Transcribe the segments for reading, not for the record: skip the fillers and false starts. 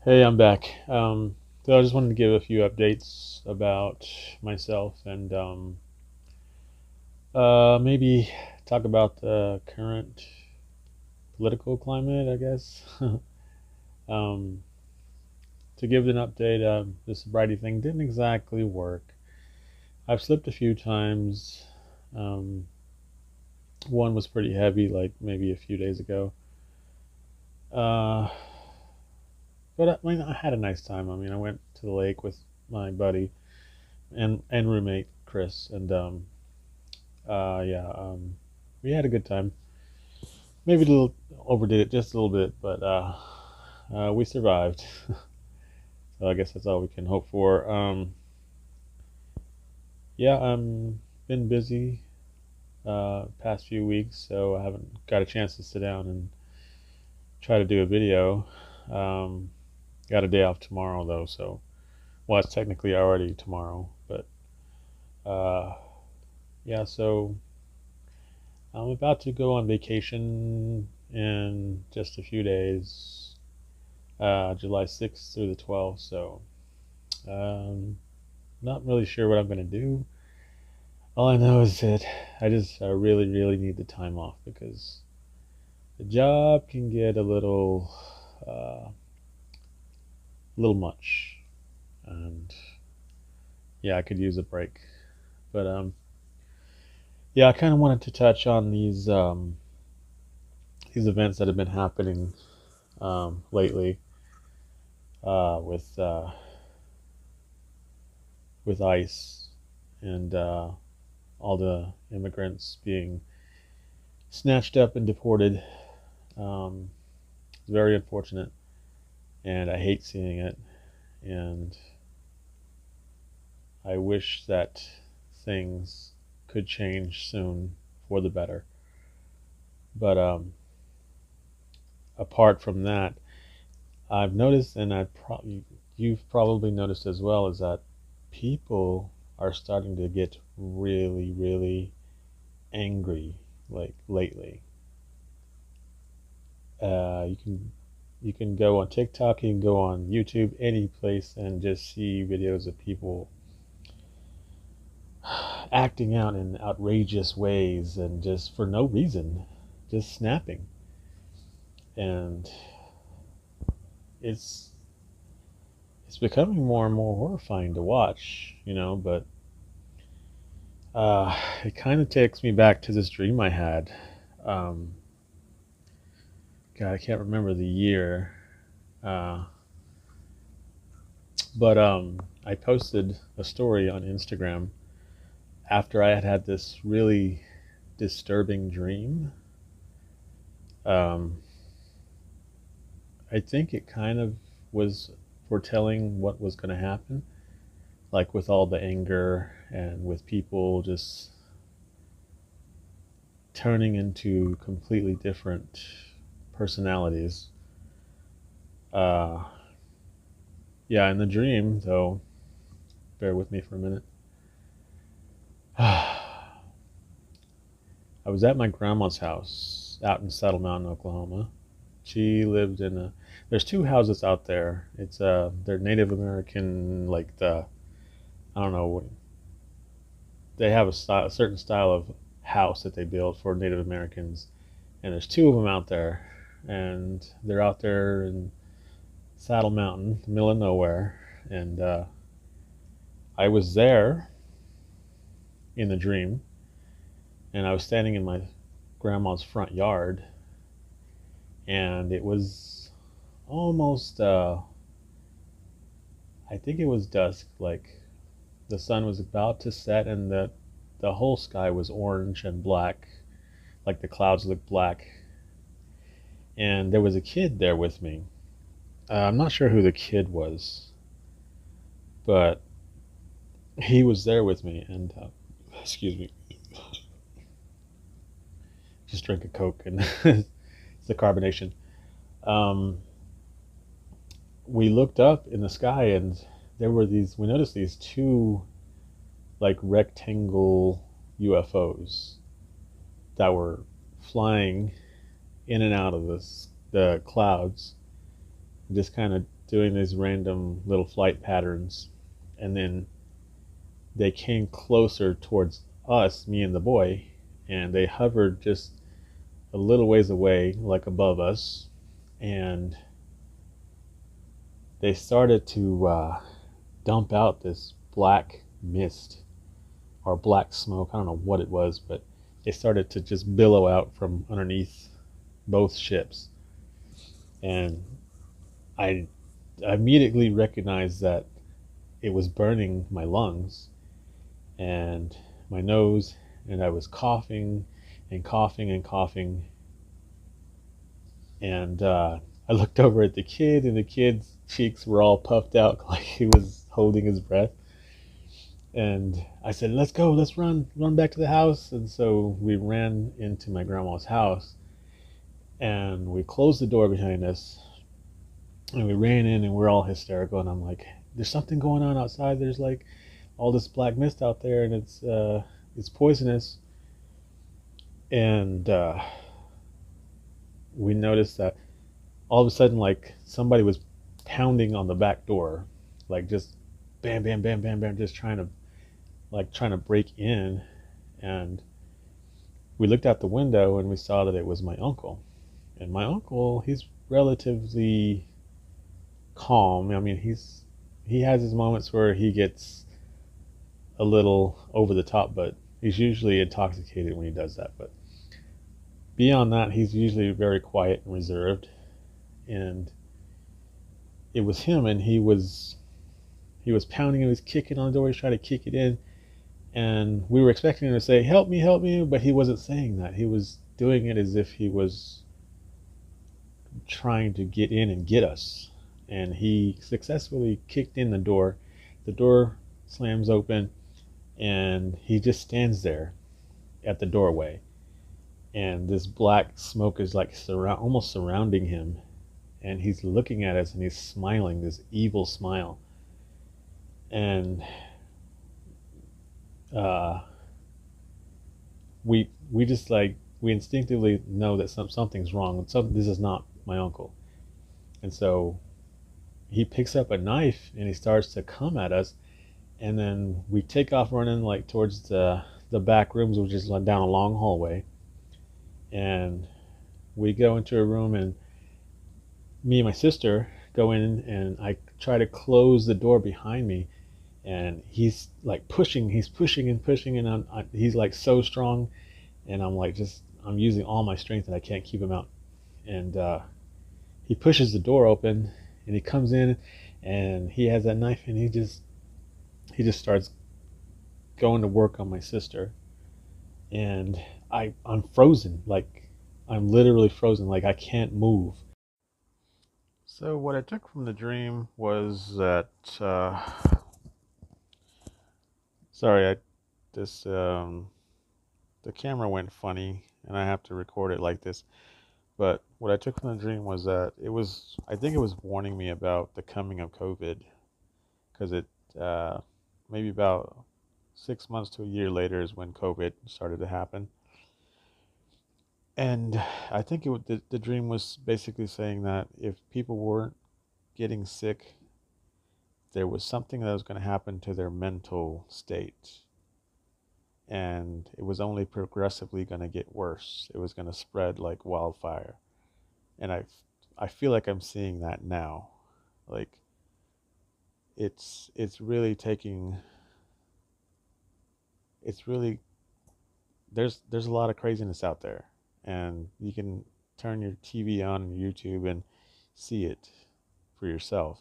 Hey, I'm back. So I just wanted to give a few updates about myself and maybe talk about the current political climate, I guess. um, to give an update, the sobriety thing didn't exactly work. I've slipped a few times. Um, one was pretty heavy, like maybe a few days ago. Uh, but I had a nice time. I mean, I went to the lake with my buddy and roommate Chris, and yeah, we had a good time. Maybe a little overdid it just a little bit, but we survived. So I guess that's all we can hope for. Yeah, been busy past few weeks, so I haven't got a chance to sit down and try to do a video. Um, got a day off tomorrow though, so well, it's technically already tomorrow, but uh, yeah. So I'm about to go on vacation in just a few days, July 6th through the 12th. So, not really sure what I'm going to do. All I know is that I really, really need the time off because the job can get little much. And yeah, I could use a break. But, yeah, I kind of wanted to touch on these events that have been happening, lately, uh, with, uh, with ICE and, all the immigrants being snatched up and deported. Um, it's very unfortunate, and I hate seeing it. And I wish that things could change soon for the better. But apart from that, I've noticed, and you've probably noticed as well, is that people are starting to get really, really angry, like lately. You can go on TikTok, you can go on YouTube, any place, and just see videos of people acting out in outrageous ways and just for no reason, just snapping. And it's it's becoming more and more horrifying to watch, but it kind of takes me back to this dream I had. Um, God, I can't remember the year. Uh, but I posted a story on Instagram after I had had this really disturbing dream. Um, I think it kind of was foretelling what was going to happen, like with all the anger and with people just turning into completely different personalities. Uh, yeah, in the dream, though, bear with me for a minute. I was at my grandma's house out in Saddle Mountain, Oklahoma. She lived in a. There's two houses out there. They're Native American, like I don't know. They have a certain style of house that they build for Native Americans, and there's two of them out there, and they're out there in Saddle Mountain, the middle of nowhere, and I was there in the dream, and I was standing in my grandma's front yard, and it was almost, I think it was dusk, like the sun was about to set, and the whole sky was orange and black, like the clouds looked black, and there was a kid there with me. I'm not sure who the kid was, but he was there with me, and excuse me, just drink a Coke, and it's the carbonation. Um, we looked up in the sky, and there were these. We noticed these two like rectangle UFOs that were flying in and out of the clouds, just kind of doing these random little flight patterns, and then they came closer towards us, me and the boy, and they hovered just a little ways away, like above us, and they started to dump out this black mist or black smoke. I don't know what it was, but it started to just billow out from underneath both ships. And I immediately recognized that it was burning my lungs and my nose, and I was coughing and coughing and coughing. And I looked over at the kid, and the kid's cheeks were all puffed out like he was holding his breath. And I said, "Let's go, let's run back to the house." And so we ran into my grandma's house, and we closed the door behind us, and we ran in, and we're all hysterical. And I'm like, "There's something going on outside. There's like all this black mist out there, and it's poisonous." And we noticed that all of a sudden, like somebody was pounding on the back door, like just bam, bam, bam, bam, bam, just trying to break in. And we looked out the window and we saw that it was my uncle. And my uncle, he's relatively calm. I mean, he has his moments where he gets a little over the top, but he's usually intoxicated when he does that. But beyond that, he's usually very quiet and reserved. And it was him, and he was pounding, he was kicking on the door, he was trying to kick it in, and we were expecting him to say, help me," but he wasn't saying that. He was doing it as if he was trying to get in and get us. And he successfully kicked in the door. The door slams open, and he just stands there at the doorway, and this black smoke is like almost surrounding him, and he's looking at us and he's smiling this evil smile. And we just like, we instinctively know that something's wrong. This is not my uncle. And so he picks up a knife and he starts to come at us, and then we take off running like towards the back rooms, which is down a long hallway. And we go into a room, and me and my sister go in, and I try to close the door behind me, and he's like he's pushing and pushing, and he's like so strong, and I'm using all my strength, and I can't keep him out. And he pushes the door open, and he comes in, and he has that knife, and he just starts going to work on my sister. And I'm frozen, like I'm literally frozen, like I can't move. So what I took from the dream was that sorry, this the camera went funny, and I have to record it like this. But what I took from the dream was that I think it was warning me about the coming of COVID, because it maybe about 6 months to a year later is when COVID started to happen. And I think the dream was basically saying that if people weren't getting sick, there was something that was going to happen to their mental state. And it was only progressively going to get worse. It was going to spread like wildfire. And I feel like I'm seeing that now. Like it's really taking it's really there's a lot of craziness out there, and you can turn your TV on and YouTube and see it for yourself.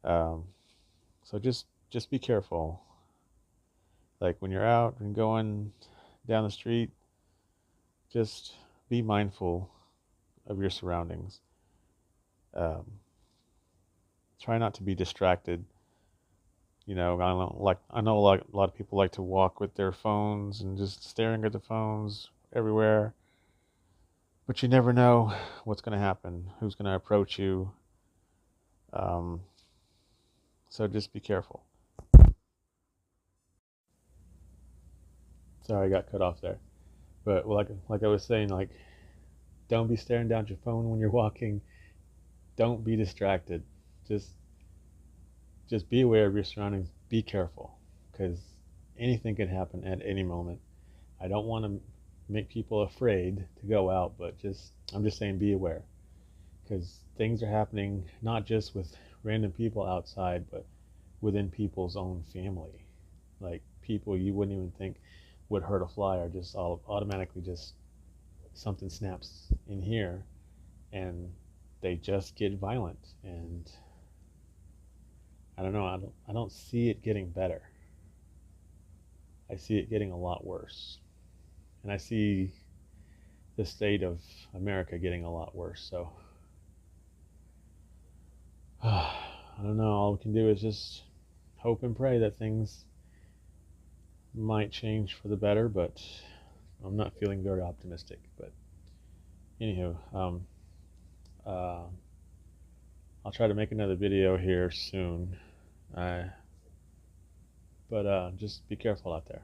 Um, so just be careful. Like when you're out and going down the street, just be mindful of your surroundings. Um, Try not to be distracted. I know a lot of people like to walk with their phones and just staring at the phones everywhere. But you never know what's going to happen, who's going to approach you. Um, so just be careful. Sorry, I got cut off there. But like I was saying, like don't be staring down at your phone when you're walking. Don't be distracted. just just be aware of your surroundings. Be careful, because anything can happen at any moment. I don't want to make people afraid to go out, but just I'm just saying be aware, because things are happening not just with random people outside, but within people's own family. Like people you wouldn't even think would hurt a fly are just all automatically just something snaps in here and they just get violent. And I don't know, I don't see it getting better. I see it getting a lot worse. And I see the state of America getting a lot worse. So I don't know, all we can do is just hope and pray that things might change for the better, but I'm not feeling very optimistic. But anywho, uh, I'll try to make another video here soon. But just be careful out there.